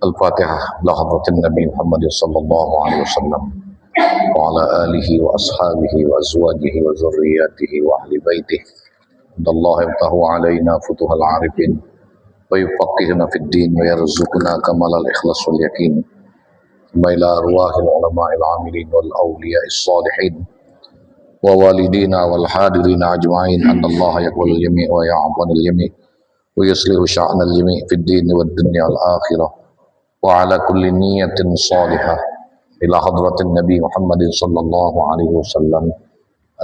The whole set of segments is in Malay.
الفاتحة لحضرة النبي محمد صلى الله عليه وسلم وعلى آله وأصحابه وأزواجه وذرياته وأهل بيته. الله يفتح علينا فتوح العارفين ويفقهنا في الدين ويرزقنا كمال الإخلاص واليقين. ثم إلى أرواح العلماء العاملين والأولياء الصالحين ووالدينا والحاضرين أجمعين أن الله يقبل الجميع ويعفو عن الجميع ويصلح شأن الجميع في الدين والدنيا والآخرة. وعلى كل نية صالحة إلى حضرة النبي محمد صلى الله عليه وسلم.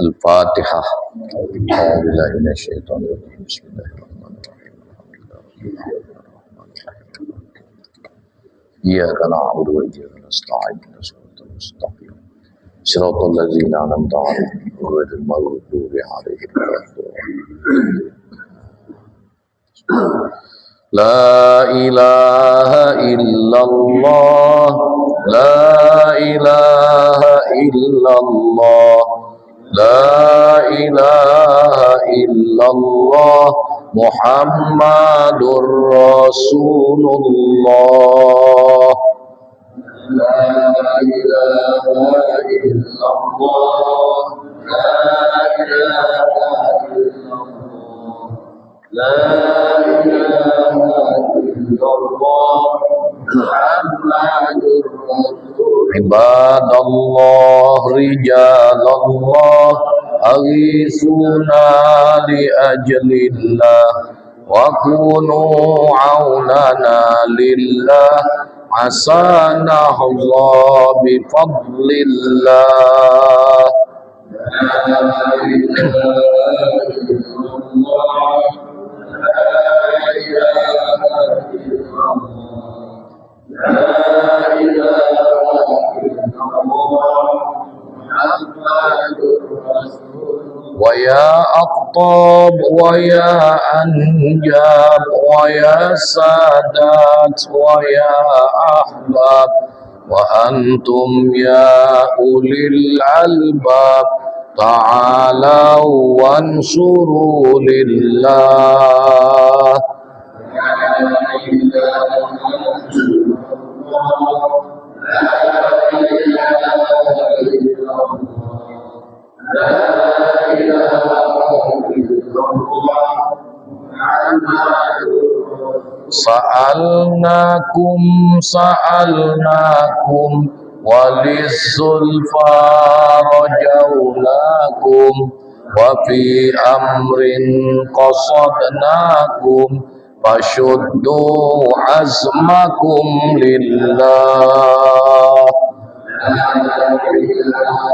الفاتحة. أعوذ بالله من الشيطان الرجيم. بسم الله الرحمن الرحيم. إياك نعبد وإياك نستعين صراط المستقيم صراط الذين أنعمت عليهم غير المغضوب عليهم ولا الضالين. لا إله إلا الله لا إله إلا الله لا إله إلا الله محمد رسول الله. لا إله إلا الله لا إله إلا الله لا إله إلا الله محمد رسول. عباد الله رجال الله أغيثونا لأجل الله وكونوا عوننا لله عسى نحظى بفضل الله. لا إله إلا الله لا إله إلا الله لا إله إلا الله محمد رسول. ويا أقطاب ويا أنجاب ويا سادات ويا أحباب وأنتم يا أولي الألباب تعالوا وانصروا لله. لا إله إلا الله لا إله إلا الله لا إله إلا الله محمد رسول. سألناكم وللزلفى رجوناكم وفي أمر قصدناكم فشدوا عزمكم لله. لا إله إلا الله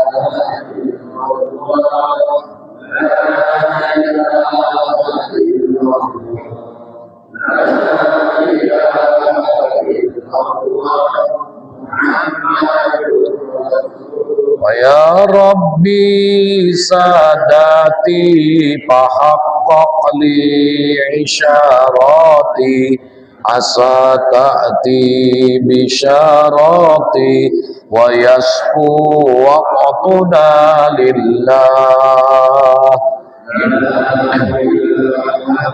لا إله إلا الله لا إله إلا الله ويا ربي ساداتي فحقق لي عشاراتي عسى تأتي بشاراتي ويسفو وقتنا لله. لا إله إلا الله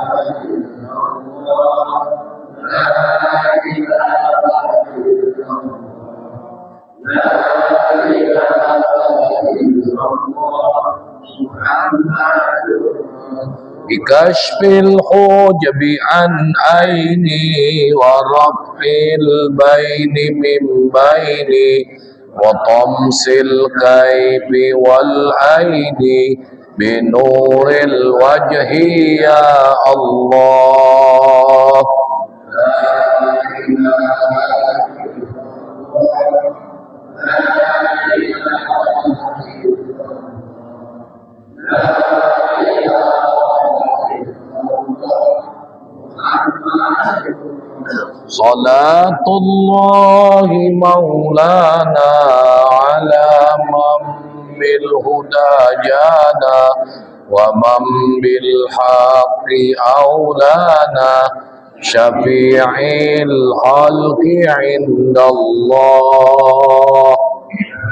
لا إله إلا الله لا إله إلا الله محمد بكشف الحجب عن عيني ورفع البين من بيني وطمس الكيف والعين بنور الوجه يا الله. لا إله إلا الله لا إله إلا الله لا إله إلا الله محمد. صلاة الله مولانا على من بالهدى جانا ومن بالحق أولانا شفيع الخلق عند الله.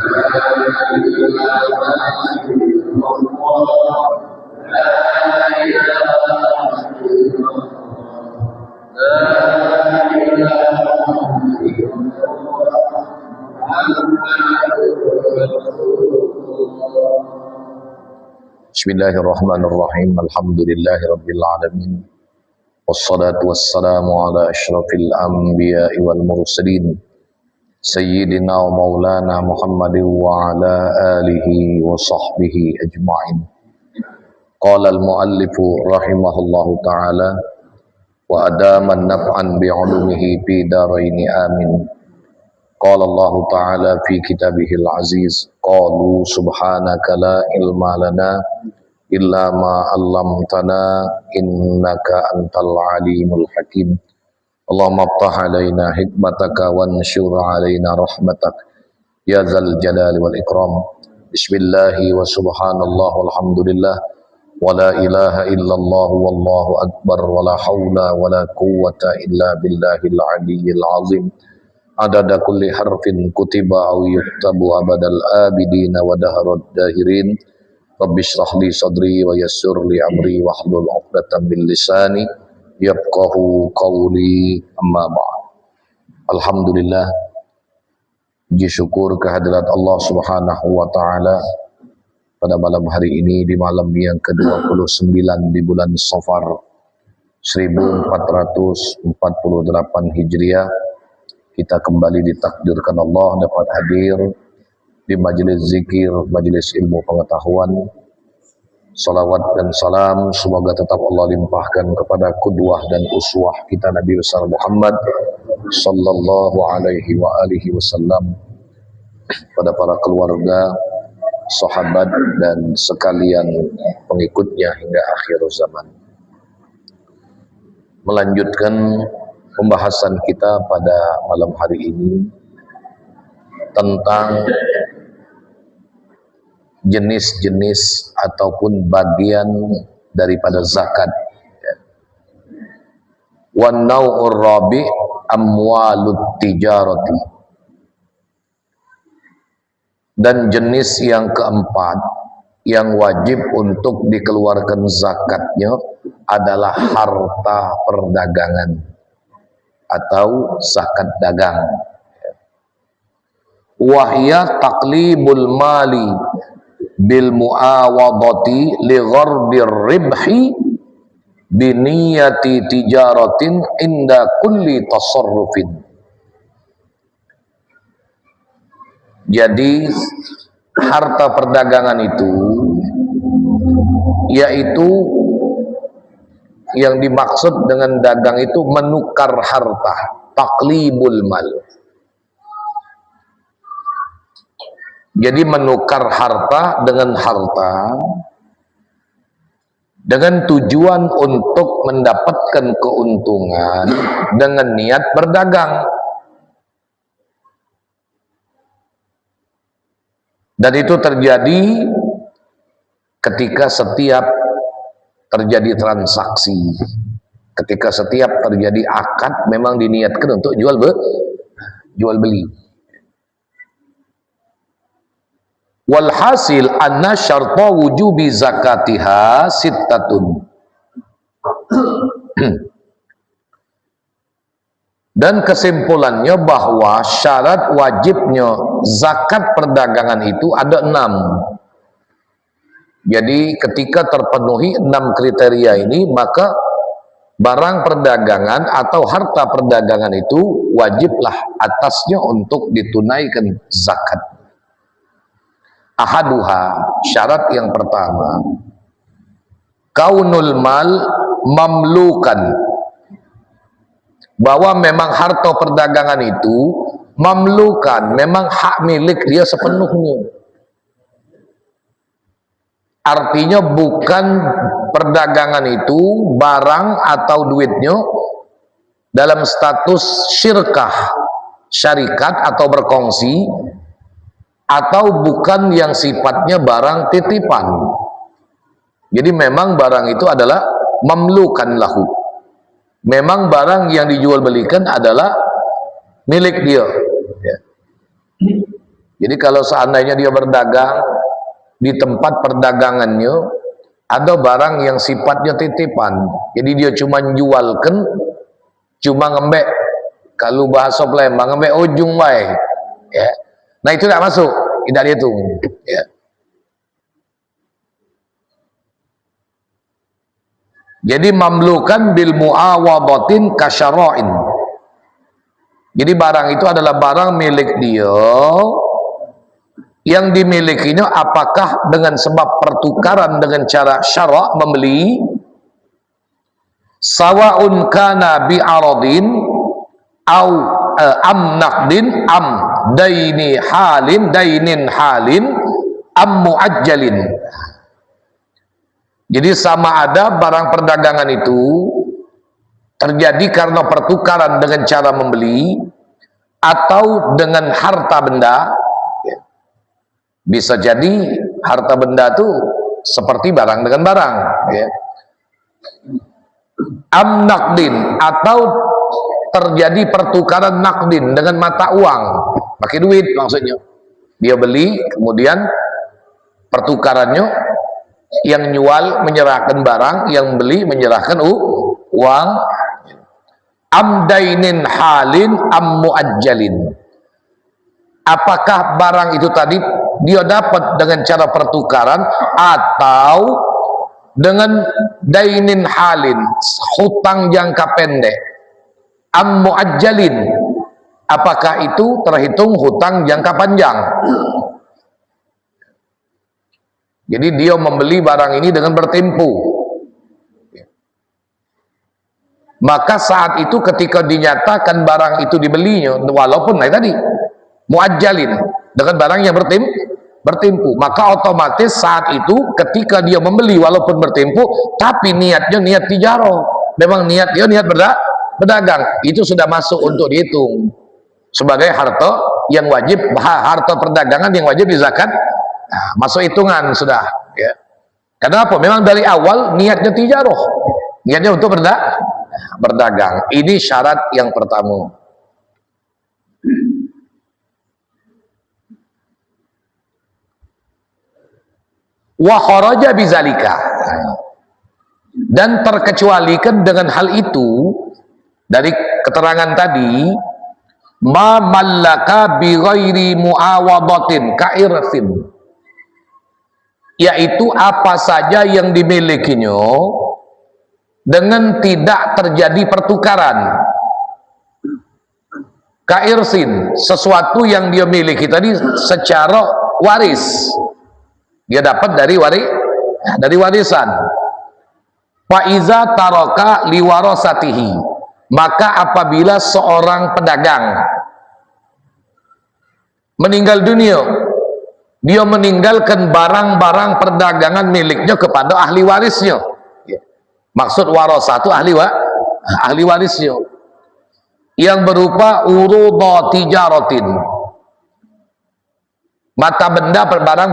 لا إله إلا الله لا إله إلا الله لا إله Bismillahirrahmanirrahim. Alhamdulillahirabbil alamin. Wassalatu wassalamu ala asyrafil anbiya'i wal mursalin. Sayyidina wa maulana Muhammadin wa ala alihi wa sahbihi ajma'in. Qala al-muallifu rahimahullahu ta'ala wa adaman naf'an bi'ulumihi fi daraini amin. Qala Allah ta'ala fi kitabihil aziz, qalu subhanaka la ilma lana illa ma 'allamtana innaka antal alimul hakim. Allahumma aftah alaina hikmataka wanshur alaina rahmatak ya zal jalali wal ikram. Bismillahi wa subhanallah walhamdulillah wa la ilaha illallah wallahu akbar wa la hawla wa la quwwata illa billahil aliyyil azim. Adada kulli harfin kutiba aw yuktabu abadal abidina wa daharad dahirin. Rabbi shrah li sadri wa yassir li amri wa hlul 'uqdatam min lisani yafqahu qawli, amma ba'd. Alhamdulillah, puji syukur kehadirat Allah Subhanahu wa taala pada malam hari ini, di malam yang ke-29 di bulan Safar 1448 Hijriah. Kita kembali ditakdirkan Allah dapat hadir di majelis zikir, majelis ilmu pengetahuan. Salawat dan salam semoga tetap Allah limpahkan kepada qudwah dan uswah kita Nabi besar Muhammad sallallahu alaihi wa alihi wasallam, pada para keluarga, sahabat dan sekalian pengikutnya hingga akhir zaman. Melanjutkan pembahasan kita pada malam hari ini tentang jenis-jenis ataupun bagian daripada zakat. Wan nau'ur rabi' amwalut tijarati. Dan jenis yang keempat yang wajib untuk dikeluarkan zakatnya adalah harta perdagangan atau zakat dagang. Wahya taqlibul mali bil muawadati li ghardir ribhi bi niyati tijaratin inda kulli tasarrufin. Jadi harta perdagangan itu yaitu yang dimaksud dengan dagang itu menukar harta, taqlibul mal. Jadi menukar harta dengan harta dengan tujuan untuk mendapatkan keuntungan dengan niat berdagang. Dan itu terjadi ketika setiap terjadi transaksi, ketika setiap terjadi akad memang diniatkan untuk jual beli. Walhasil anna syarta wujubi zakatiha sittatun. Dan kesimpulannya bahwa syarat wajibnya zakat perdagangan itu ada 6. Jadi ketika terpenuhi 6 kriteria ini, maka barang perdagangan atau harta perdagangan itu wajiblah atasnya untuk ditunaikan zakat. Ahaduha, syarat yang pertama, kaunul mal mamlukan, bahwa memang harta perdagangan itu mamlukan, memang hak milik dia sepenuhnya. Artinya bukan perdagangan itu barang atau duitnya dalam status syirkah, syarikat atau berkongsi, atau bukan yang sifatnya barang titipan. Jadi memang barang itu adalah mamlukan lahu. Memang barang yang dijual belikan adalah milik dia. Jadi kalau seandainya dia berdagang di tempat perdagangannya ada barang yang sifatnya titipan, jadi dia cuma jualkan, cuma ngembek, kalau bahasa Palembang ngembek ujung wae, ya. Nah itu tidak masuk, tidak dihitung, ya. Jadi mamlukan bil muawadatin kasyara'in. Jadi barang itu adalah barang milik dia, yang dimilikinya apakah dengan sebab pertukaran dengan cara syara' membeli, sawa'un kana bi'aradin au am naqdin am dainin halin am muajjalin. Jadi sama ada barang perdagangan itu terjadi karena pertukaran dengan cara membeli atau dengan harta benda. Bisa jadi harta benda itu seperti barang dengan barang, ya. Am naqdin, atau terjadi pertukaran naqdin dengan mata uang, pakai duit maksudnya. Dia beli, kemudian pertukarannya yang jual menyerahkan barang, yang beli menyerahkan uang. Am dainin halin am muajjalin. Apakah barang itu tadi dia dapat dengan cara pertukaran atau dengan dainin halin, hutang jangka pendek. Am muajjalin, apakah itu terhitung hutang jangka panjang. Jadi dia membeli barang ini dengan bertempo. Maka saat itu ketika dinyatakan barang itu dibelinya, walaupun tadi muajjalin, dengan barang yang bertempo, maka otomatis saat itu ketika dia membeli walaupun bertempo, tapi niatnya niat tijarah, memang niat dia niat berdagang, itu sudah masuk untuk dihitung sebagai harta yang wajib, harta perdagangan yang wajib dizakat. Nah, masuk hitungan sudah, ya. Kenapa? Memang dari awal niatnya tijarah, niatnya untuk berdagang. Ini syarat yang pertama. Wa kharaja bizalika, dan terkecualikan dengan hal itu dari keterangan tadi, ma mallaka bi ghairi muawadatin ka'irfin, yaitu apa saja yang dimilikinya dengan tidak terjadi pertukaran. Ka'irsin, sesuatu yang dia miliki tadi secara waris, dia dapat dari warisan. Faiza taraka liwarasatihi, maka apabila seorang pedagang meninggal dunia, dia meninggalkan barang-barang perdagangan miliknya kepada ahli warisnya. Maksud warasah itu ahli warisnya, yang berupa urudha tijaratin, mata benda barang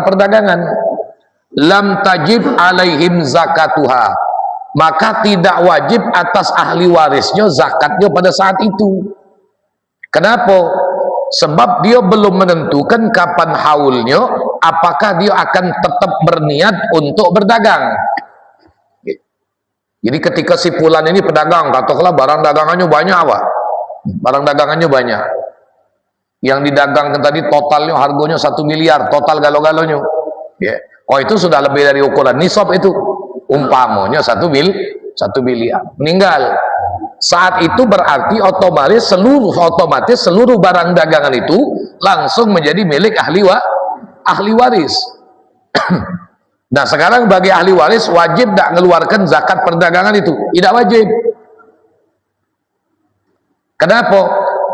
perdagangan, lam tajib alaihim zakatuha, maka tidak wajib atas ahli warisnya zakatnya pada saat itu. Kenapa? Sebab dia belum menentukan kapan haulnya, apakah dia akan tetap berniat untuk berdagang. Jadi ketika si fulan ini pedagang, katakanlah barang dagangannya banyak, apa? Barang dagangannya banyak. Yang didagangkan tadi totalnya harganya 1 miliar, total galo-galonya. Ya. Oh, itu sudah lebih dari ukuran nisab itu. Umpamanya 1 miliar. Meninggal. Saat itu berarti otomatis seluruh barang dagangan itu langsung menjadi milik ahli waris. Nah, sekarang bagi ahli waris wajib tidak mengeluarkan zakat perdagangan itu? Tidak wajib. Kenapa?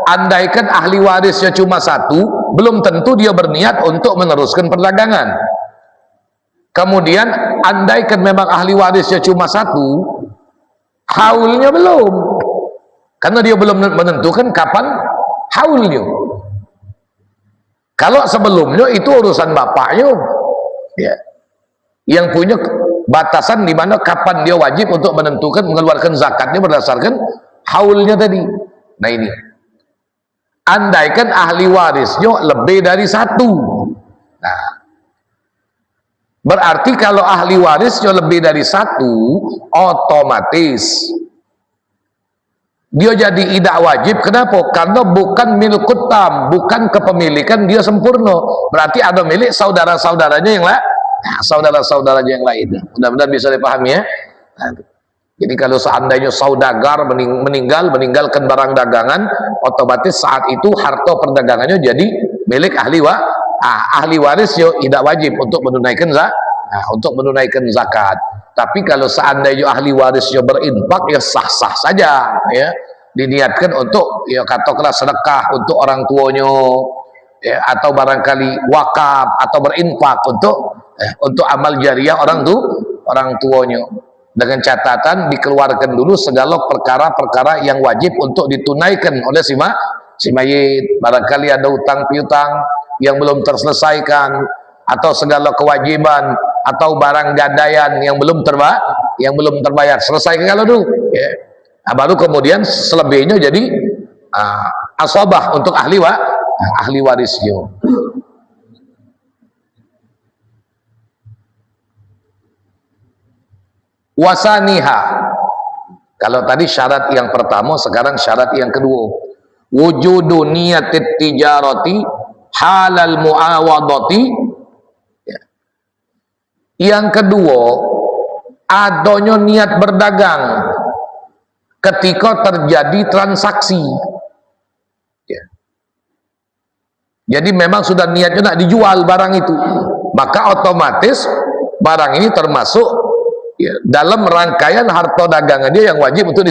Andaikan ahli warisnya cuma satu, belum tentu dia berniat untuk meneruskan perdagangan. Kemudian andaikan memang ahli warisnya cuma satu, haulnya belum, karena dia belum menentukan kapan haulnya. Kalau sebelumnya itu urusan bapaknya, ya, yang punya batasan di mana kapan dia wajib untuk menentukan mengeluarkan zakatnya berdasarkan haulnya tadi. Nah, ini andaikan ahli warisnya lebih dari satu, nah, berarti kalau ahli warisnya lebih dari satu, otomatis dia jadi tidak wajib. Kenapa? Karena bukan milkut tam, bukan kepemilikan dia sempurna, berarti ada milik saudara-saudaranya saudara-saudara yang lain. Mudah-mudahan bisa dipahami ya. Nah, jadi kalau seandainya saudagar meninggalkan barang dagangan, otomatis saat itu harta perdagangannya jadi milik ahli waris yo tidak wajib untuk menunaikan zakat. Tapi kalau seandainya ahli warisnya berinfak ya sah-sah saja ya. Diniatkan untuk ya katakanlah sedekah untuk orang tuanya ya, atau barangkali wakaf atau berinfak untuk amal jariah orang tuanya. Dengan catatan dikeluarkan dulu segala perkara-perkara yang wajib untuk ditunaikan oleh si mayit. Barangkali ada utang piutang yang belum terselesaikan, atau segala kewajiban atau barang gadaian yang belum terbayar, selesaikan kalau dulu ya. Nah, baru kemudian selebihnya jadi asabah untuk ahli warisnya. Wasaniha, kalau tadi syarat yang pertama, sekarang syarat yang kedua, wujudu niyatit tijarati halal muawadati ya. Yang kedua, adanya niat berdagang ketika terjadi transaksi ya. Jadi memang sudah niatnya nak dijual barang itu, maka otomatis barang ini termasuk ya, dalam rangkaian harta dagangan dia yang wajib untuk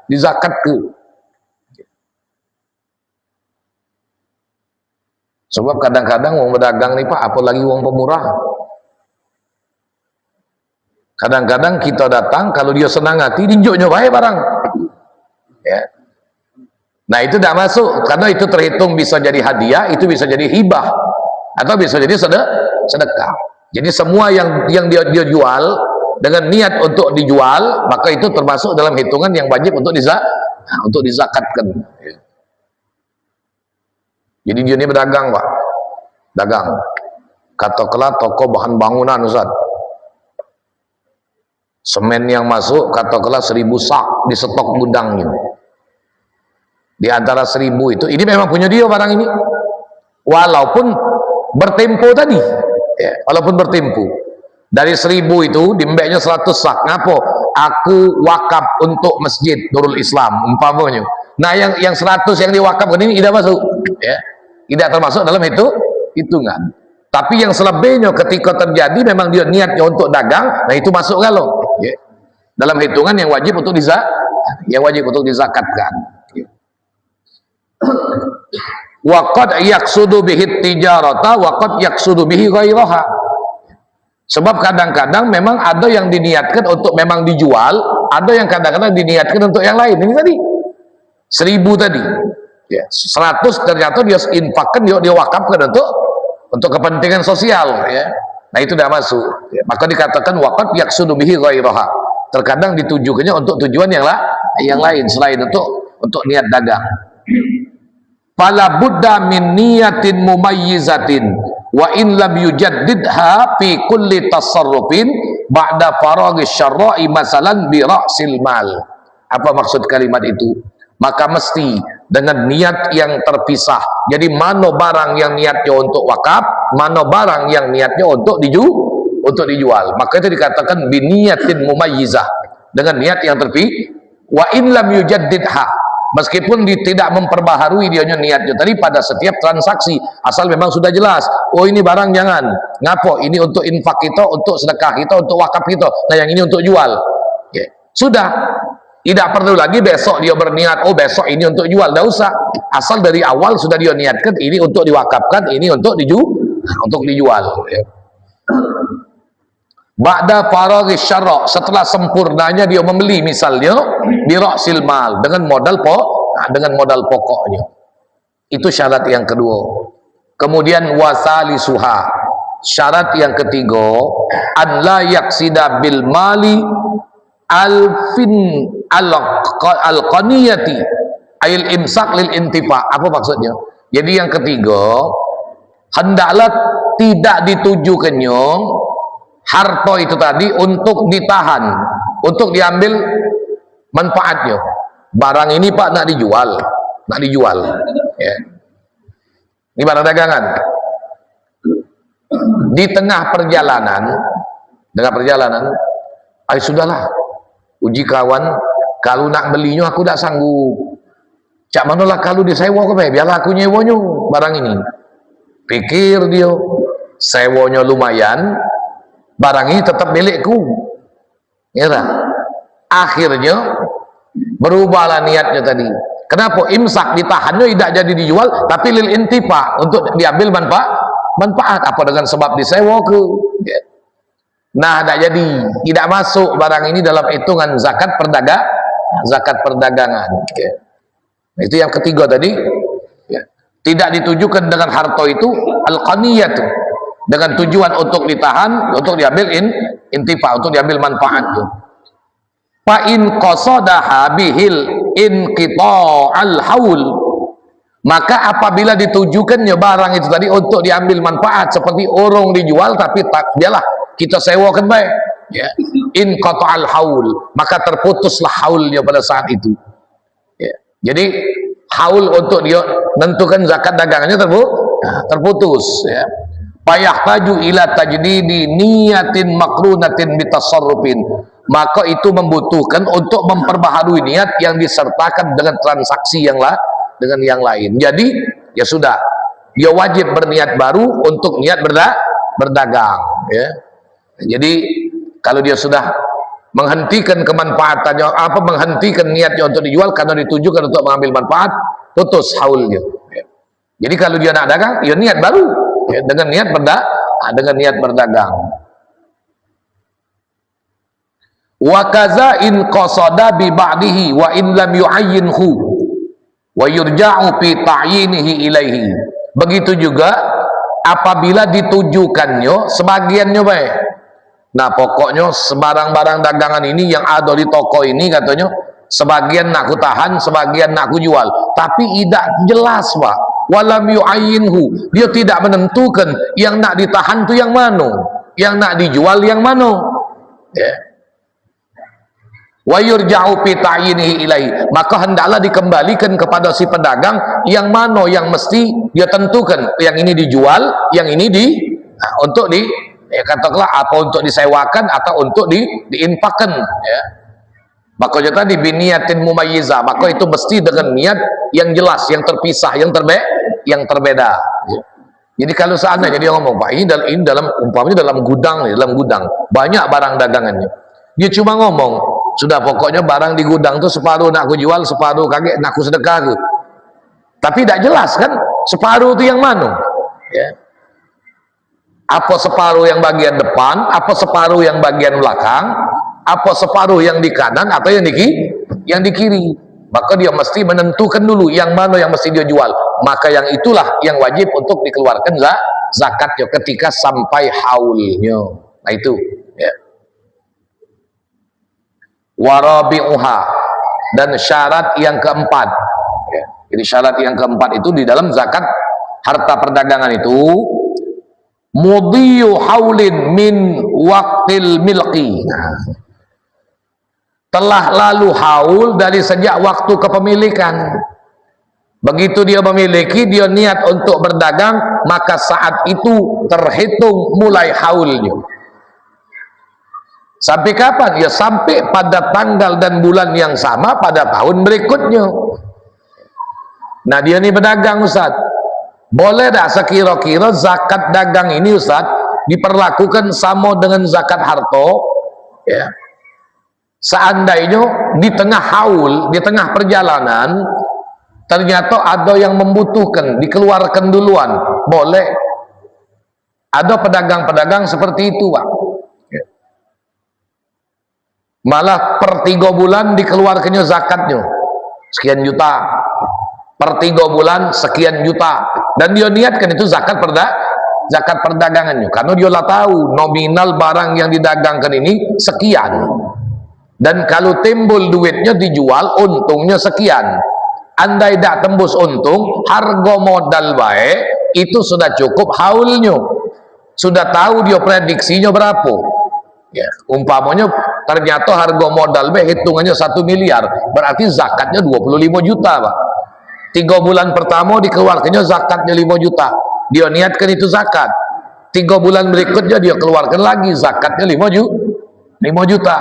dizakatkan. Sebab kadang-kadang wong berdagang nih Pak, apalagi wong pemurah, kadang-kadang kita datang kalau dia senang hati dinjuknya baik barang ya. Nah itu tidak masuk, karena itu terhitung bisa jadi hadiah, itu bisa jadi hibah, atau bisa jadi sedekah. Jadi semua yang dia jual dengan niat untuk dijual, maka itu termasuk dalam hitungan yang wajib untuk dizakatkan ya. Jadi dia ini berdagang Pak, dagang katakanlah toko bahan bangunan Ustaz, semen yang masuk katakanlah 1000 sak di stok gudangnya. Di antara 1000 itu, ini memang punya dia barang ini, walaupun bertempo tadi ya, walaupun bertempo dari 1000 itu dimbeknya 100 sak. Ngapo? Aku wakaf untuk masjid Nurul Islam umpamanya. Nah yang 100 yang diwakafkan ini tidak masuk ya, tidak termasuk dalam hitungan. Tapi yang selebihnya ketika terjadi memang dia niatnya untuk dagang, nah itu masuk kalau ya, dalam hitungan yang wajib untuk dizakatkan ya. Waqad yaqsudu bihi tijarata waqad yaqsudu bihi ghairaha. Sebab kadang-kadang memang ada yang diniatkan untuk memang dijual, ada yang kadang-kadang diniatkan untuk yang lain. Ini tadi 1000 tadi ya, 100 ternyata dia infakkan, dia wakafkan untuk kepentingan sosial ya. Nah itu tidak masuk ya. Maka dikatakan waqad yaqsudu bihi ghairaha, terkadang ditujukannya untuk tujuan yang lain selain untuk niat dagang. Fala budda min niyatin mumayyizatin wa in lam yujaddidha fi kulli tasarrufin ba'da faraghi syarra'i masalan bi ra'sil mal. Apa maksud kalimat itu? Maka mesti dengan niat yang terpisah. Jadi mana barang yang niatnya untuk wakaf, mana barang yang niatnya untuk dijual. Maka itu dikatakan biniyatin mumayyizah, dengan niat yang terpisah. Wa in lam yujaddidha, meskipun tidak memperbaharui dianya niatnya tadi pada setiap transaksi, asal memang sudah jelas, oh ini barang jangan, ngapo ini untuk infak kita, untuk sedekah kita, untuk wakaf kita, nah yang ini untuk jual ya. Sudah, tidak perlu lagi besok dia berniat, oh besok ini untuk jual, tidak usah, asal dari awal sudah dia niatkan ini untuk diwakafkan, ini untuk dijual ya. Ba'da faraghi syarra, setelah sempurnanya dia membeli misalnya bi ra'sil mal, dengan modal pokoknya. Itu syarat yang kedua. Kemudian wasalisuha, syarat yang ketiga, an la yaksida bil mali al-qaniyati ayil imsak lil intifa. Apa maksudnya? Jadi yang ketiga, hendaklah tidak ditujukannya harta itu tadi untuk ditahan, untuk diambil manfaatnya. Barang ini Pak nak dijual ya. Ini barang dagangan. di tengah perjalanan, ay sudahlah, uji kawan, kalau nak belinya aku tak sanggup. Cak manalah kalau disewa ke be, biarlah aku nyewanya barang ini. Pikir dia, sewanya lumayan, barang ini tetap milikku. Ya tak? Akhirnya berubahlah niatnya tadi. Kenapa? Imsak ditahannya tidak jadi dijual, tapi lil intifa, untuk diambil manfaat. Apa dengan sebab disewa ke? Ya. Nah, tidak jadi, tidak masuk barang ini dalam hitungan zakat perdagangan. Ya. Itu yang ketiga tadi. Ya. Tidak ditujukan dengan harta itu al-qaniyah, dengan tujuan untuk ditahan, untuk diambil intifa, untuk diambil manfaat. Fa in qasadaha bihil inqita'al haul, maka apabila ditujukannya barang itu tadi untuk diambil manfaat, seperti orang dijual tapi tak, biarlah kita sewakan baik, ya, inqita'al haul, maka terputuslah haulnya pada saat itu. Ya. Jadi haul untuk dia menentukan zakat dagangannya terputus, ya. Fayahtaju ila tajdidi niyatin makrunatin bitasarrufin, maka itu membutuhkan untuk memperbaharui niat yang disertakan dengan transaksi yang lain. Jadi ya sudah, dia wajib berniat baru untuk niat berdagang, ya. Jadi kalau dia sudah menghentikan kemanfaatannya, menghentikan niatnya untuk dijual karena ditujukan untuk mengambil manfaat, putus haulnya, ya. Jadi kalau dia nak dagang, ya niat baru, ya, dengan niat berdagang. Wa kaza in qasada bi ba'dihi wa in lam yu'ayyinhu wa yurja'u fi ta'yinihi ilaihi. Begitu juga apabila ditujukannya sebagiannya baik. Nah, pokoknya sebarang-barang dagangan ini yang ada di toko ini, katanya sebagian nak ku tahan, sebagian nak ku jual, tapi tidak jelas, Pak. Walam yu'ayyinhu, dia tidak menentukan yang nak ditahan itu yang mana, yang nak dijual yang mana, ya. Wa yurja'u fi ta'yinihi ilaihi, maka hendaklah dikembalikan kepada si pedagang yang mana yang mesti dia tentukan, yang ini dijual, yang ini untuk ya katakanlah apa untuk disewakan atau untuk diinfakkan, ya. Makanya tadi biniyatin mumayyiza, maka itu mesti dengan niat yang jelas, yang terpisah, yang terbeda, ya. Jadi kalau seandainya dia ngomong, Pak, ini dalam umpamanya dalam gudang banyak barang dagangannya, dia cuma ngomong, sudah pokoknya barang di gudang itu separuh nak aku jual, separuh kagak nak aku sedekah ke. Tapi tidak jelas kan separuh itu yang mana, ya. Apa separuh yang bagian depan, apa separuh yang bagian belakang, apa separuh yang di kanan atau yang di kiri. Maka dia mesti menentukan dulu yang mana yang mesti dia jual. Maka yang itulah yang wajib untuk dikeluarkan zakatnya ketika sampai haulnya. Nah itu, ya. Warabi'uha, dan syarat yang keempat, ya. Jadi syarat yang keempat itu di dalam zakat harta perdagangan itu, mudhiyu haulin min waqtil milqi, telah lalu haul dari sejak waktu kepemilikan. Begitu dia memiliki, dia niat untuk berdagang, maka saat itu terhitung mulai haulnya. Sampai kapan? Ya sampai pada tanggal dan bulan yang sama pada tahun berikutnya. Nah, dia ini berdagang, Ustaz. Boleh tak sekira-kira zakat dagang ini, Ustaz, diperlakukan sama dengan zakat harta, ya. Seandainya di tengah haul, di tengah perjalanan, ternyata ada yang membutuhkan, dikeluarkan duluan, boleh. Ada pedagang-pedagang seperti itu, Pak. Malah per 3 bulan dikeluarkannya zakatnya sekian juta, per 3 bulan sekian juta, dan dia niatkan itu zakat perdagangannya, karena dia lah tahu nominal barang yang didagangkan ini sekian, dan kalau timbul duitnya dijual untungnya sekian. Andai tak tembus untung, harga modal baik itu sudah cukup haulnya, sudah tahu dia prediksinya berapa. Ya, umpamanya ternyata harga modal hitungannya 1 miliar, berarti zakatnya 25 juta, Pak. 3 bulan pertama dikeluarkannya zakatnya 5 juta. Dia niatkan itu zakat. 3 bulan berikutnya dia keluarkan lagi zakatnya 5 juta.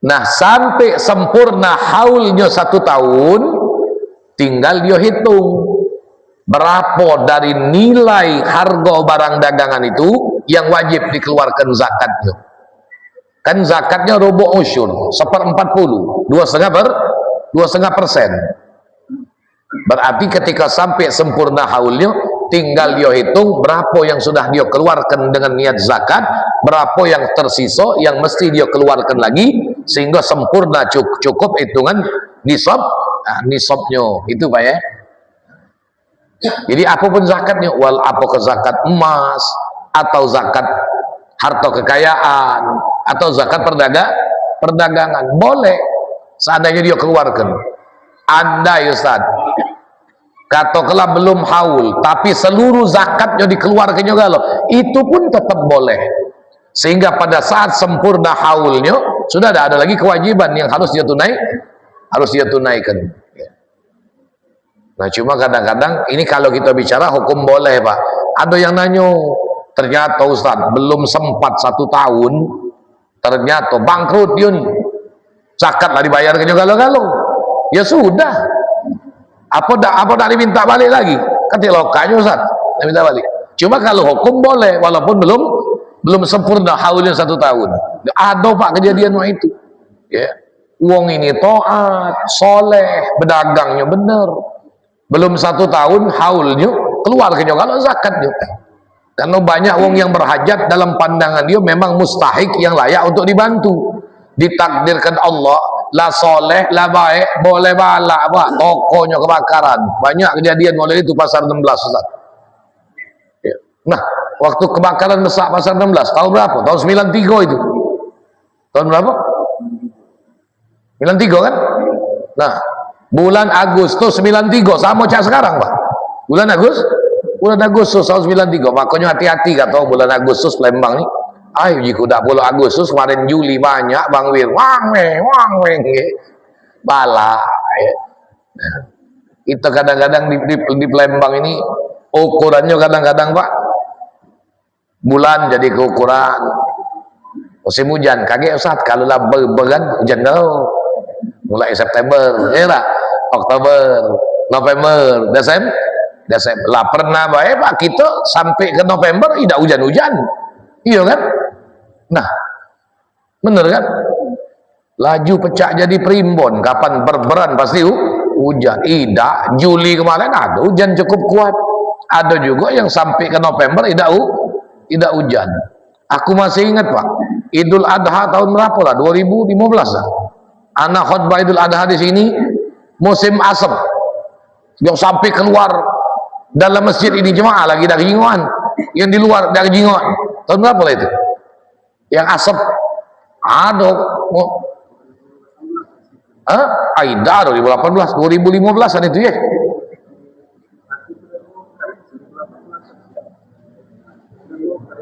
Nah, sampai sempurna haulnya 1 tahun, tinggal dia hitung berapa dari nilai harga barang dagangan itu yang wajib dikeluarkan zakatnya. Kan zakatnya rubu' usyur, 1/40, 2,5%. Berarti ketika sampai sempurna haulnya, tinggal dia hitung berapa yang sudah dia keluarkan dengan niat zakat, berapa yang tersisa yang mesti dia keluarkan lagi, sehingga sempurna cukup hitungan nisab. Nah, nisabnya itu Pak ya. Jadi apapun zakatnya, apakah zakat emas atau zakat harta kekayaan atau zakat perdagangan, boleh seandainya dia keluarkan. Andai Ustaz katakanlah belum haul tapi seluruh zakatnya dikeluarkannya galau, itu pun tetap boleh, sehingga pada saat sempurna haulnya sudah ada lagi kewajiban yang harus dia tunaikan. Nah, cuma kadang-kadang ini kalau kita bicara hukum boleh Pak, ada yang nanya, ternyata Ustaz belum sempat 1 tahun ternyata bangkrut dia nih, zakat lah dibayar ke galau-galau, ya sudah, apa dah diminta balik lagi, ketilokanya Ustaz diminta balik. Cuma kalau hukum boleh walaupun belum sempurna haulnya 1 tahun. Ada Pak kejadian itu ya, uang ini taat soleh, bedagangnya bener, belum 1 tahun haulnya keluar ke kalau zakatnya. Karena banyak wong yang berhajat dalam pandangan dia memang mustahik yang layak untuk dibantu, ditakdirkan Allah lah soleh lah baik boleh balak Pak, tokonya kebakaran. Banyak kejadian mulai itu pasar 16 Ustaz ya. Nah, waktu kebakaran besar pasar 16 tahun berapa? Tahun 93 itu. Tahun berapa? 93 kan? Nah, bulan Agustus 93 sama cak sekarang Pak. Bulan Agustus tahun 93. Makanya hati-hati kata bulan Agustus Lembang nih. Ayo jika udah bulan Agustus kemarin Juli banyak Bang Wir wang weng bala ya. Nah, itu kadang-kadang di Lembang ini ukurannya kadang-kadang Pak bulan jadi keukuran musim hujan kaget Ustaz kalau lah bergan hujan dong mulai September ya lah, Oktober, November, Desember lah pernah baik Pak kita sampai ke November tidak hujan-hujan, iya kan? Nah, bener kan? Laju pecah jadi primbon, kapan berberan pasti hujan. Tidak, Juli kemarin ada hujan cukup kuat, ada juga yang sampai ke November tidak hujan. Aku masih ingat Pak, Idul Adha tahun berapa lah, 2015 lah. Anak khutbah Idul Adha di sini musim asap yang sampai keluar dalam masjid ini jemaah lagi dari jingoan, yang di luar dari jingoan. Tahun berapa lah itu yang asap ada Aida 2018 2015an itu ya.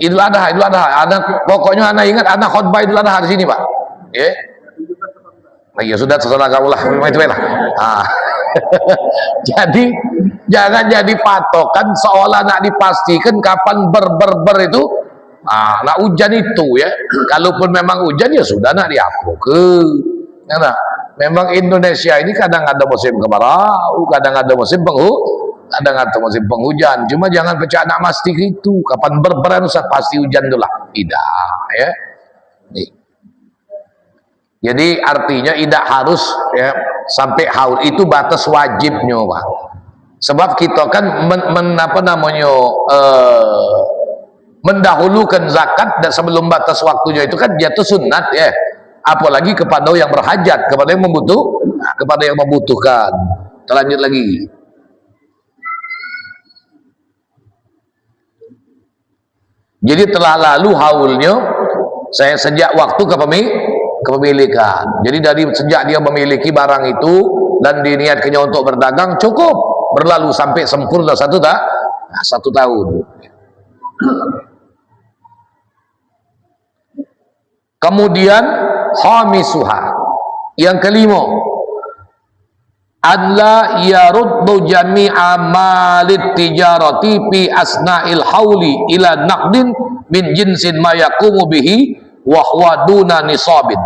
Idul Adha ada, pokoknya anak ingat anak khutbah Idul Adha di sini Pak ya. Nah, ya sudah terserah kau lah, itu lah. Jadi jangan jadi patokan seolah nak dipastikan kapan ber itu. Nah hujan itu ya, kalaupun memang hujan ya sudah nak diapu ke. Nah, memang Indonesia ini kadang ada musim kemarau, kadang ada musim penghujan. Cuma jangan pecah nak pasti itu kapan berberan usah pasti hujan itulah. Tidak ya. Nih. Jadi artinya tidak harus ya sampai haul, itu batas wajibnya Pak. Sebab kita kan mendahulukan zakat dan sebelum batas waktunya itu kan jatuh sunat ya. Apalagi kepada yang berhajat, kepada yang membutuhkan. Terlanjut lagi. Jadi telah lalu haulnya saya sejak waktu kepemilikan. Jadi dari sejak dia memiliki barang itu dan diniatkannya untuk berdagang cukup berlalu sampai sempurna 1 tahun. Kemudian khamisuha, yang kelima, an la yaruddu jami'a malit tijarati fi asna'il hauli ila naqdin min jinsin ma yaqumu bihi wa huwa duna nisabin.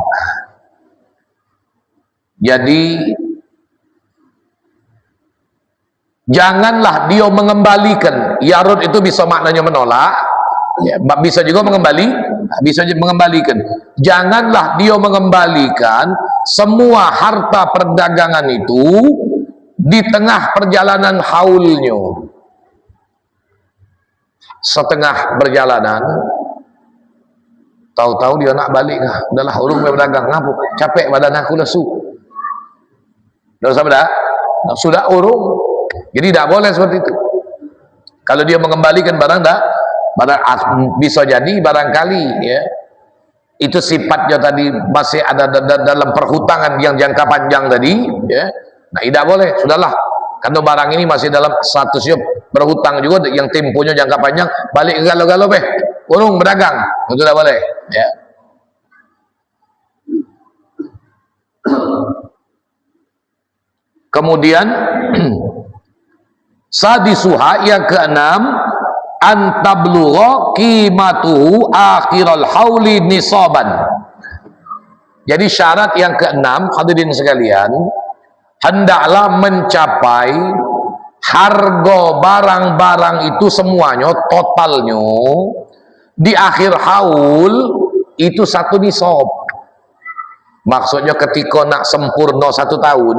Jadi janganlah dia mengembalikan. Yarud itu bisa maknanya menolak, ya, bisa juga mengembalikan. Janganlah dia mengembalikan semua harta perdagangan itu di tengah perjalanan haulnya. Setengah perjalanan tahu-tahu dia nak balik, udahlah urung berdagang, ngapa capek badan aku lesu, sudah urung. Jadi tidak boleh seperti itu. Kalau dia mengembalikan barang bisa jadi barangkali ya itu sifatnya tadi masih ada dalam perhutangan yang jangka panjang tadi ya. Nah tidak boleh, sudahlah, karena barang ini masih dalam statusnya berhutang juga yang temponya jangka panjang, balik ke galau-galau urung berdagang, itu tidak boleh ya. Kemudian sadisuha yang keenam, antablugha qimatuhu akhiral hauli nisaban. Jadi syarat yang keenam, hadirin sekalian, hendaklah mencapai harga barang-barang itu semuanya, totalnya di akhir haul itu 1 nisab. Maksudnya ketika nak sempurna 1 tahun,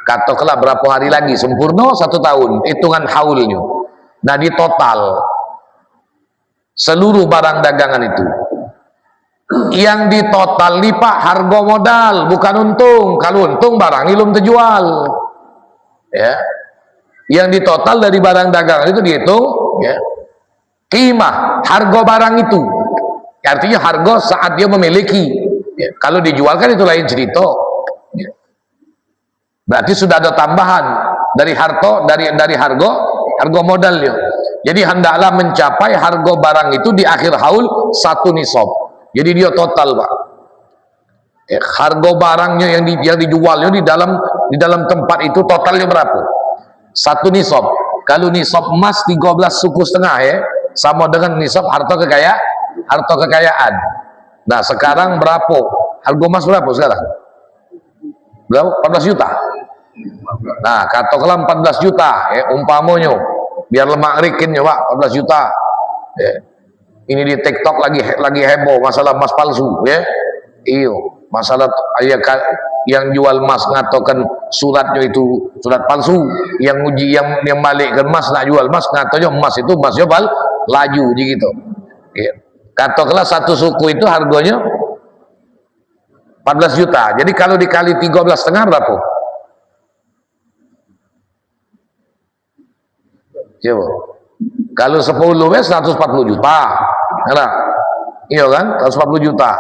katakanlah berapa hari lagi sempurna 1 tahun hitungan haulnya. Nah di total seluruh barang dagangan itu, yang di total nih Pak harga modal, bukan untung. Kalau untung barang ini belum terjual ya. Yang di total dari barang dagangan itu dihitung ya, qimah harga barang itu, artinya harga saat dia memiliki ya. Kalau dijualkan itu lain cerita ya. Berarti sudah ada tambahan dari harga modalnya. Jadi hendaklah mencapai harga barang itu di akhir haul 1 nisab. Jadi dia total Pak. Harga barangnya yang dijualnya di dalam tempat itu totalnya berapa? 1 nisab. Kalau nisab emas 13,5 suku ya, sama dengan nisab harta kekayaan. Nah sekarang berapa? Harga emas berapa sekarang? Berapa? 14 juta. Nah katakanlah 14 juta ya, umpamanya biar lemak rikinnya Pak, 14 juta ya. Ini di TikTok lagi heboh masalah emas palsu ya. Iyo, masalah yang jual emas ngatakan suratnya itu surat palsu, yang uji yang balikkan emas nak jual emas ngatanya emas itu emasnya laju gitu ya. Katakanlah 1 suku itu harganya 14 juta. Jadi kalau dikali 13,5 berapa? Coba. Kalau 10 140 juta. Nah, iya kan? 140 juta.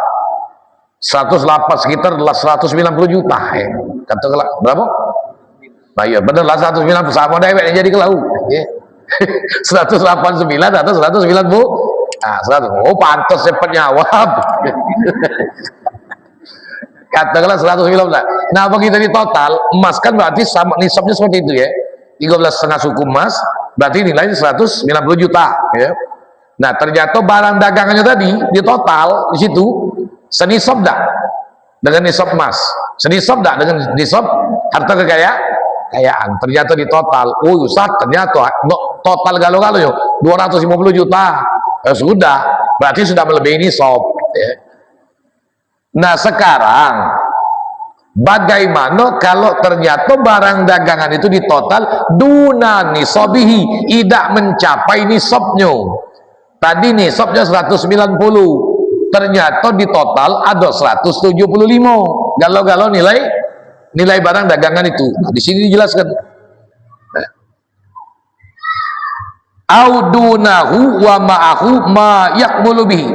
108 sekitar 190 juta. Katakanlah berapa? Nah, iya benar lah 190 sama dewek yang jadi kelau. Ya. 189 atau 190. Ah, 100. Oh, pantas cepat nyawab. Katakanlah 190. Nah, begitu di total emas kan berarti sama nisabnya seperti itu ya. 13,5 suku emas berarti nilainya 190 juta ya. Nah ternyata barang dagangannya tadi di total di situ senisab dah dengan nisab emas, senisab dah dengan nisab harta kekayaan. Ternyata di total, oh Ustaz, ternyata total galau-galau 250 juta sudah, berarti sudah melebihi nisab ya. Nah sekarang bagaimana kalau ternyata barang dagangan itu di total duna nisabihi, tidak mencapai nisabnya. Tadi nisabnya 190, ternyata di total ada 175. Galau-galau nilai barang dagangan itu. Nah, di sini dijelaskan. Audunahu wa ma'ahu ma yakmulu bihi.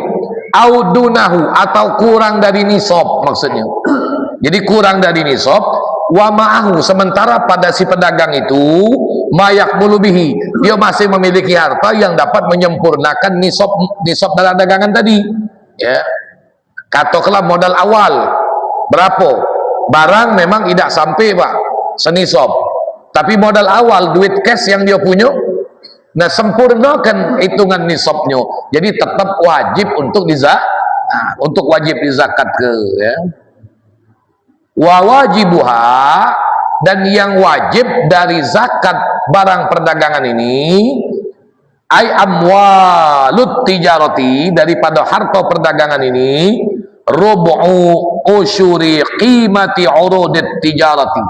Audunahu atau kurang dari nisab maksudnya. Jadi kurang dari nisab, wa ma'ahu sementara pada si pedagang itu mayak mulubihi, dia masih memiliki harta yang dapat menyempurnakan nisab dalam dagangan tadi ya. Katakanlah modal awal berapa? Barang memang tidak sampai Pak senisab. Tapi modal awal duit cash yang dia punya, nah sempurnakan hitungan nisabnya. Jadi tetap wajib untuk untuk wajib dizakat ke ya. Wa wajibuha, dan yang wajib dari zakat barang perdagangan ini ay amwalut tijarati, daripada harta perdagangan ini, rubu'u usyuri qimati urudit tijarati.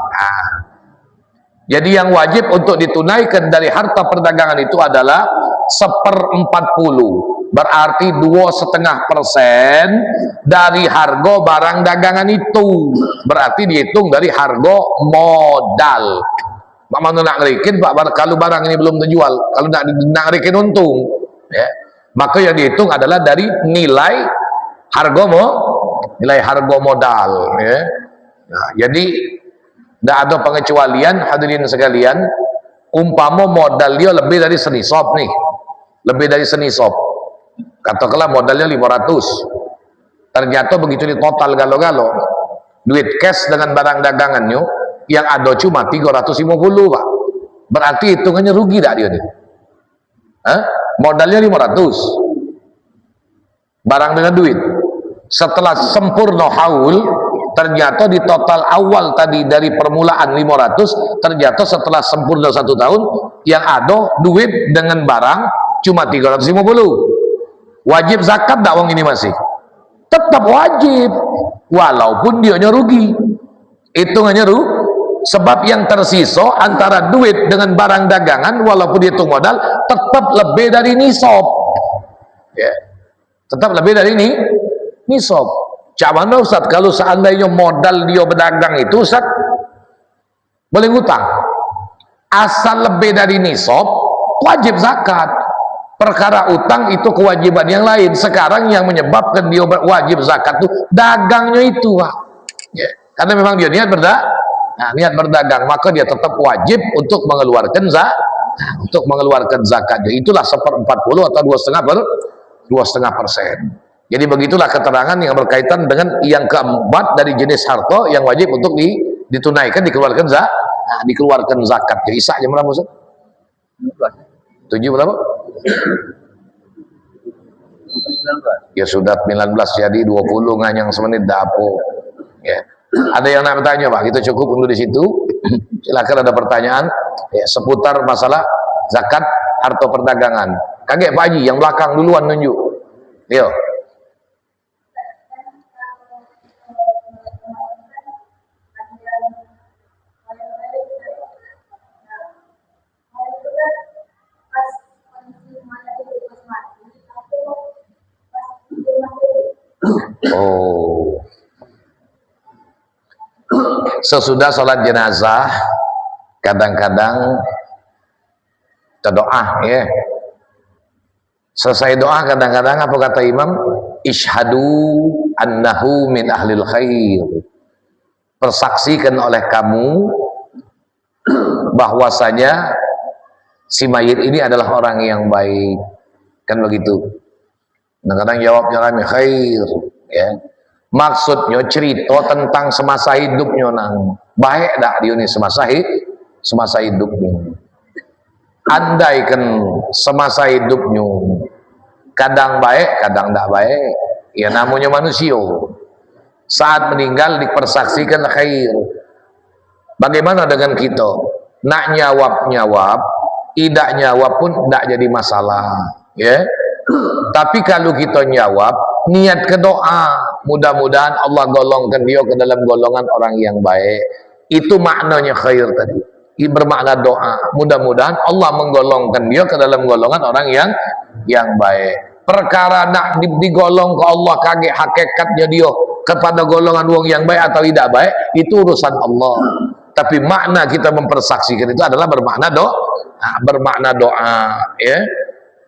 Jadi yang wajib untuk ditunaikan dari harta perdagangan itu adalah 1/40, berarti 2,5% dari harga barang dagangan itu. Berarti dihitung dari harga modal. Pak mana nak ngerikin Pak, kalau barang ini belum terjual, kalau nak ngerikin untung ya, maka yang dihitung adalah dari nilai harga modal ya. Nah, jadi tidak ada pengecualian hadirin sekalian. Umpama modal dia lebih dari senisab nih, lebih dari senisab, katakanlah modalnya 500, ternyata begitu di total galo-galo duit cash dengan barang dagangannya yang ada cuma 350 Pak, berarti hitungannya rugi tak dia nih? Modalnya 500 barang dengan duit, setelah sempurna haul ternyata di total awal tadi dari permulaan 500, ternyata setelah sempurna 1 tahun yang ada duit dengan barang cuma 350. Wajib zakat tak wong ini masih? Tetap wajib, walaupun dia rugi, hitungannya sebab yang tersisa antara duit dengan barang dagangan walaupun dihitung modal tetap lebih dari nisab ya. Tetap lebih dari nisab. Cak mana Ustaz, kalau seandainya modal dia berdagang itu Ustaz boleh ngutang, asal lebih dari nisab wajib zakat. Perkara utang itu kewajiban yang lain. Sekarang yang menyebabkan dia wajib zakat itu dagangnya itu Pak ya. Karena memang dia niat berdagang, maka dia tetap wajib untuk mengeluarkan zakatnya. Itulah 1/40 atau 2,5%. Jadi begitulah keterangan yang berkaitan dengan yang keempat dari jenis harta yang wajib untuk ditunaikan, dikeluarkan zakat. Jadi Isa jam berapa Ustaz? 7 berapa? Ya sudah 19, jadi 20 nganyang semenit dapo. Ya. Ada yang nak bertanya Pak? Kita cukup untuk di situ. Silakan ada pertanyaan ya, seputar masalah zakat harta perdagangan. Kaget Pak Haji yang belakang duluan nunjuk. Yo. Oh, sesudah sholat jenazah kadang-kadang kita doa ya. Selesai doa kadang-kadang apa kata imam? Ishhadu annahu min ahlil khair. Persaksikan oleh kamu bahwasanya si mayit ini adalah orang yang baik, kan begitu. Kadang-kadang jawabnya kami khair ya. Maksudnya cerita tentang semasa hidupnya nang baik dak dia ini semasa hidupnya. Andaikan semasa hidupnya kadang baik kadang tak baik ya, namanya manusia. Saat meninggal dipersaksikan khair. Bagaimana dengan kita? Nak nyawab, tidak nyawab pun tidak jadi masalah ya. Tapi kalau kita nyawab, niat ke doa, mudah-mudahan Allah golongkan dia ke dalam golongan orang yang baik. Itu maknanya khair tadi. Ini bermakna doa. Mudah-mudahan Allah menggolongkan dia ke dalam golongan orang yang baik. Perkara nak digolong ke Allah kaget hakikatnya dia kepada golongan wong yang baik atau tidak baik, itu urusan Allah. Tapi makna kita mempersaksikan itu adalah bermakna doa ya.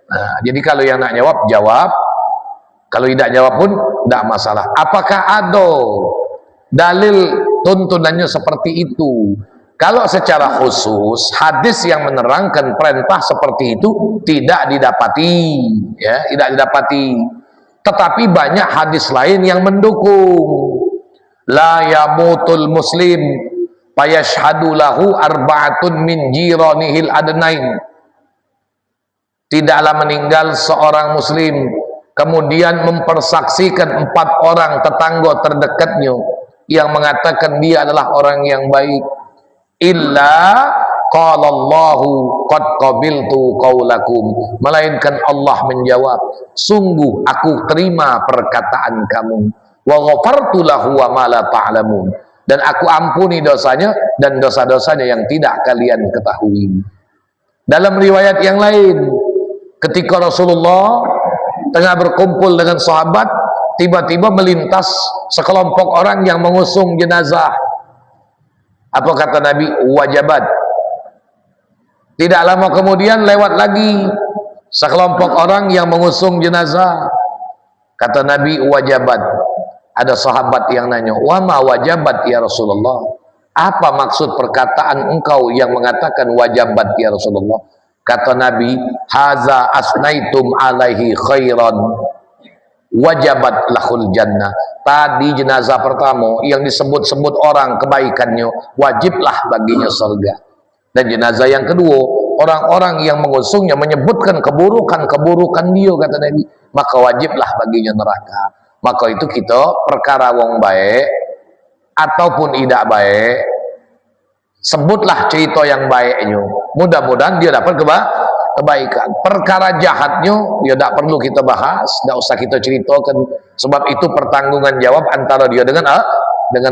Nah, jadi kalau yang nak jawab, kalau tidak jawab pun tidak masalah. Apakah ada dalil tuntunannya seperti itu? Kalau secara khusus hadis yang menerangkan perintah seperti itu tidak didapati ya, tidak didapati. Tetapi banyak hadis lain yang mendukung. La yamutul muslim Fayashhadu lahu arba'atun min jiranihil adnain. Tidaklah meninggal seorang muslim kemudian mempersaksikan 4 orang tetangga terdekatnya yang mengatakan dia adalah orang yang baik, illa qala Allahu qad qabiltu qaulakum, melainkan Allah menjawab, sungguh aku terima perkataan kamu, wa ghafartu lahu wa ma la ta'lamun, dan aku ampuni dosanya dan dosa-dosanya yang tidak kalian ketahui. Dalam riwayat yang lain, ketika Rasulullah tengah berkumpul dengan sahabat, tiba-tiba melintas sekelompok orang yang mengusung jenazah. Apa kata Nabi? Wajabat. Tidak lama kemudian lewat lagi sekelompok orang yang mengusung jenazah. Kata Nabi, wajabat. Ada sahabat yang nanya, wa ma wajabat ya Rasulullah? Apa maksud perkataan engkau yang mengatakan wajabat ya Rasulullah? Kata Nabi, haza asnaitum alaihi khairan wajabat lahul jannah. Tadi jenazah pertama yang disebut-sebut orang kebaikannya, wajiblah baginya surga. Dan jenazah yang kedua, orang-orang yang mengusungnya menyebutkan keburukan-keburukan dia, kata Nabi, maka wajiblah baginya neraka. Maka itu kita perkara wong baik ataupun tidak baik, sebutlah cerita yang baiknya, mudah-mudahan dia dapat kebaikan. Perkara jahatnya ya tidak perlu kita bahas, tidak usah kita ceritakan, sebab itu pertanggungan jawab antara dia dengan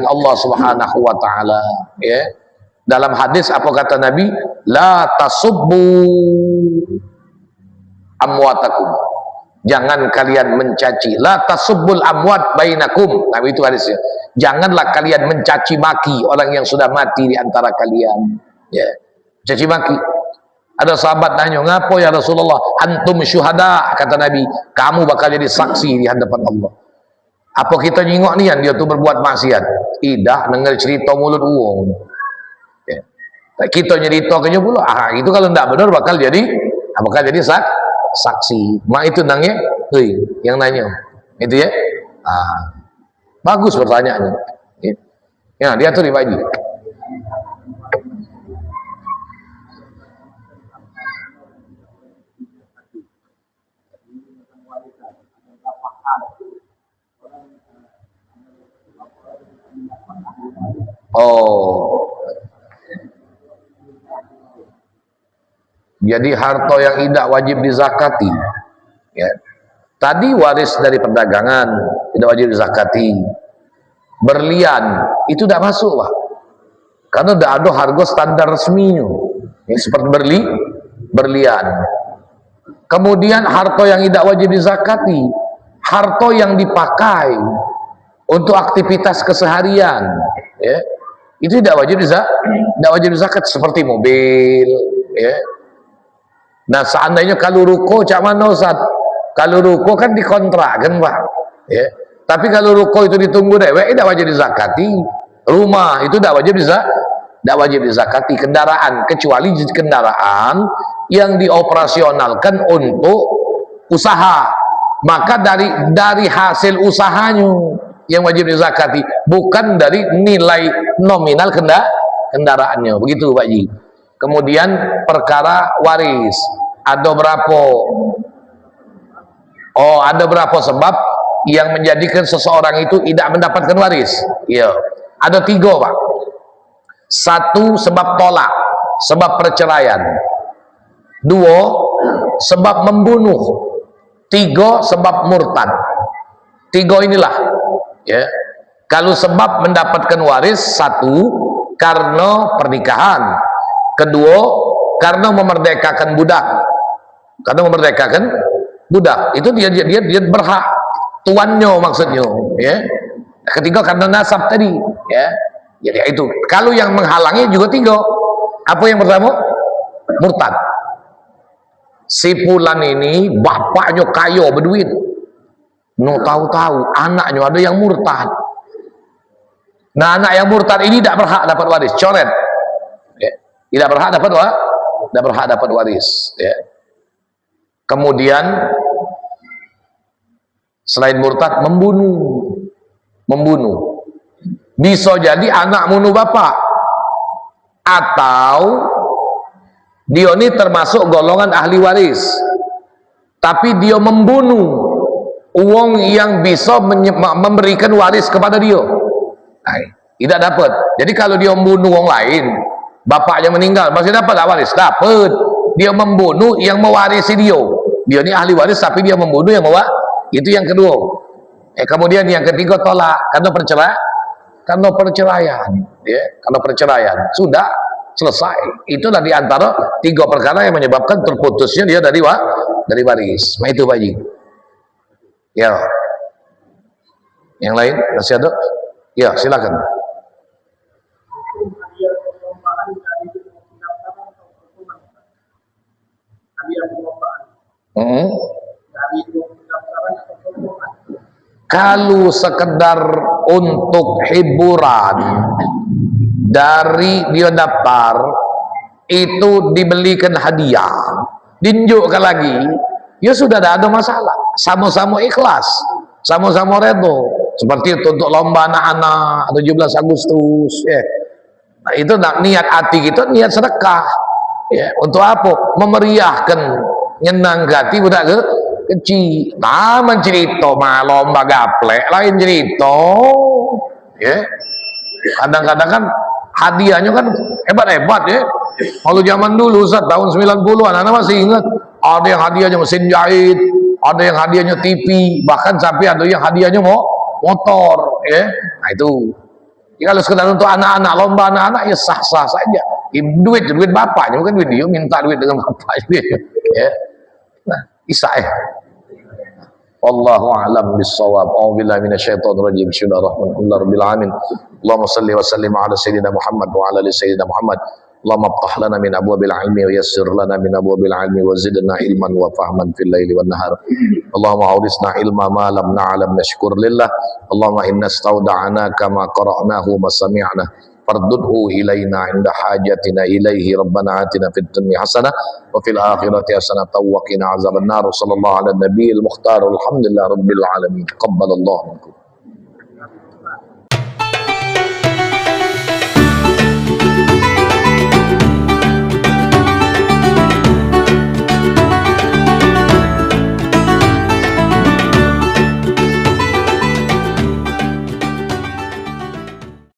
Allah Subhanahu wa taala, ya. Dalam hadis apa kata Nabi? La tasubbu amwatakum. Jangan kalian mencaci. La tasubbul amwat bainakum. Nabi itu hadisnya. Janganlah kalian mencaci maki orang yang sudah mati di antara kalian. Ya. Caci maki. Ada sahabat tanya, "Ngapo ya Rasulullah? Antum syuhada," kata Nabi. Kamu bakal jadi saksi di hadapan Allah. Apa kita nyingok nian dia tu berbuat maksiat? Tidak, dengar cerita mulut uang. Ya. Kita nyeritakannya pula. Itu kalau tidak benar bakal jadi saksi. Mak itu nangnya, yang nanya. Itu ya. Bagus pertanyaannya. Ya, dia tuh dibagi. Oh. Jadi harta yang tidak wajib dizakati. Ya. Tadi waris dari perdagangan tidak wajib dizakati. Berlian itu tidak masuk, Pak. Karena tidak ada harga standar resminya. Ya, seperti berlian. Kemudian harta yang tidak wajib dizakati, harta yang dipakai untuk aktivitas keseharian, ya. Itu tidak wajib dizakat, seperti mobil, ya. Nah, seandainya kalau ruko cak mana Ustaz? Kalau ruko kan dikontrak kan, Pak, ya. Tapi kalau ruko itu ditunggu dewek, tidak wajib dizakati. Rumah itu tidak wajib dizakati. Kendaraan, kecuali kendaraan yang dioperasionalkan untuk usaha, maka dari hasil usahanya yang wajib dizakati, bukan dari nilai nominal kendaraannya. Begitu, Pak Ji. Kemudian perkara waris, ada berapa? Oh, ada berapa sebab yang menjadikan seseorang itu tidak mendapatkan waris? Iya, ada 3, Pak. 1, sebab tolak, sebab perceraian. 2, sebab membunuh. 3, sebab murtad. 3 inilah, ya. Kalau sebab mendapatkan waris, 1, karena pernikahan. 2, karena memerdekakan budak. Itu dia berhak, tuannya maksudnya, ya. 3, karena nasab tadi, ya. Jadi itu. Kalau yang menghalangi juga 3. Apa yang pertama? Murtad. Si fulan ini bapaknya kaya berduit, tahu-tahu anaknya ada yang murtad. Nah, anak yang murtad ini tidak berhak dapat waris, coret. Ya. Tidak berhak dapat waris, ya. Kemudian selain murtad, membunuh. Bisa jadi anak bunuh bapak, atau dia ini termasuk golongan ahli waris, tapi dia membunuh uang yang bisa memberikan waris kepada dia. Nah, tidak dapat. Jadi kalau dia membunuh orang lain, bapaknya meninggal, masih dapat tak waris? Dapat. Dia membunuh yang mewarisi dia. Dia ini ahli waris, tapi dia membunuh yang itu yang kedua. Kemudian yang ketiga tolak karena perceraian. Ya, kalau perceraian sudah selesai. Itulah di antara tiga perkara yang menyebabkan terputusnya dia dari waris. Nah itu Pak Haji. Ya. Yang lain masih ada? Ya, silakan. Kalau sekedar untuk hiburan dari dia daftar itu dibelikan hadiah, ditunjukkan lagi, ya sudah tidak ada masalah, sama-sama ikhlas, sama-sama redho. Seperti itu untuk lomba anak-anak 17 Agustus ya. Nah, itu niat hati kita, niat sedekah ya. Untuk apa? Memeriahkan, nyenang hati budak kecil. Nah, mencerita mah lomba gaplek lain cerita ya. Kadang-kadang kan hadiahnya kan hebat-hebat ya. Kalau zaman dulu Ustaz, tahun 90-an anak masih ingat, ada yang hadiahnya mesin jahit, ada yang hadiahnya TV, bahkan sampai ada yang hadiahnya motor ya. Nah itu ya, kalau sekedar untuk anak-anak, lomba anak-anak ya sah-sah saja. Duit bapaknya, bukan duit dia, minta duit dengan bapaknya ya. Nah, isa wallahu a'lam bis-shawab. A'udzubillahi minasyaitonir rajim. Bismillahirrahmanirrahim. Rabbil alamin. Allahumma shalli wa sallim ala sayyidina Muhammad wa ala ali sayyidina Muhammad. Allahumma iftah lana min abwabil ilmi wa yassir lana min abwabil ilmi wa zidna ilman wa fahman fil laili wan nahar. Allahumma awrisna ilma ma lam na'lam nashkur lillah. Allahumma inna stauda'naka ma qara'nahu ma sami'na fardudhu ilaina inda hajatina ilaihi. Rabbana atina fid dunya hasanah wa fil akhirati hasanah wa qina azabannar. Sallallahu ala nabiyil mukhtar. Alhamdulillah rabbil alamin. Taqabbalallahu minkum.